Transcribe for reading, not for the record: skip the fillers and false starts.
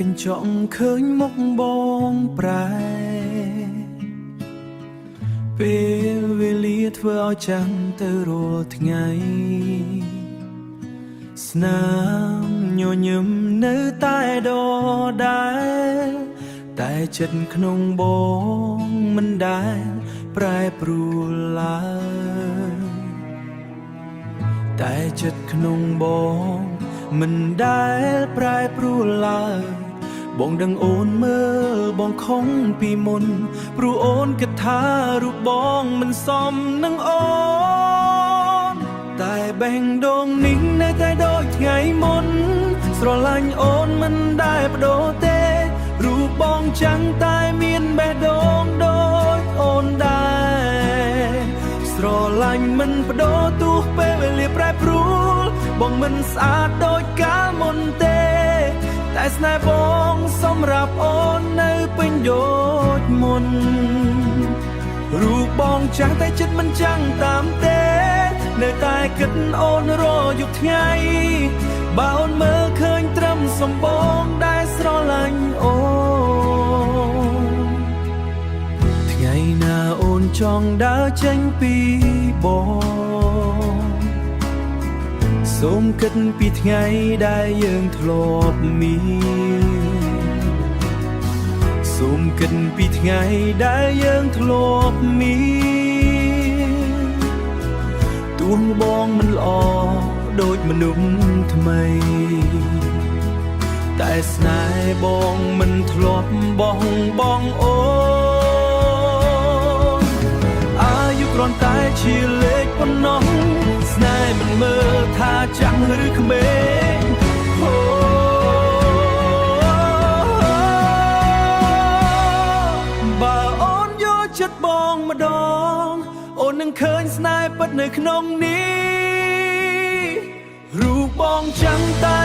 កញ្ចក់ឃើញមុខបងប្រែពេលវេលាធ្វើឲ្យចាំទៅរាល់ថ្ងៃស្នាមញញឹមនៅតែដដែលតែចិត្តក្នុងបងមិនដែលប្រែប្រួលឡើយតែចិត្តក្នុងបងមិនដែលប្រែប្រួលឡើយបងដឹងអូនមើលបងខំពីមុនព្រោះអូនគិតថារូបបងមិនសមនឹងអូនតែបេះដូងនេះនៅតែដូចថ្ងៃមុនស្រឡាញ់អូនមិនដែលប្ដូរទេរូបបងចាំងតែមានបេះដូងដូចអូនដែរស្រឡាញ់មិនប្ដូរទោះពេលវេលាប្រែប្រួលបងមិនស្អាតដូចកាលមុនទេតែស្នេហ៍បងសម្រាប់អូននៅពេញដូចមុនរូបបងចាំងតែចិត្តមិនចាំងតាមទេនៅតែគិតអូនរយប់ថ្ងៃបើអូនមើលឃើញត្រឹមសម្បងដែលស្រឡាញ់អូនថ្ងៃណាអូនចង់ដើរចេញពីបងសូមគិតពីថ្ងៃដែលយើងធ្លាប់មានសូមគិតពីថ្ងៃដែលយើងធ្លាប់មានទោះបងមិនល្អដូចមនុស្សថ្មីតែស្នេហ៍បងមិនធ្លាប់បោះបង់អូនអាយុគ្រាន់តែជាលេខប៉ុណ្ណោះស្នេហ៍មិនមើលថាចាស់ឬក្មេងបើអូនយកចិត្តបងម្ដងអូននឹងឃើញស្នេហ៍ពិតនៅក្នុងនេះរូបបងចាំងតែ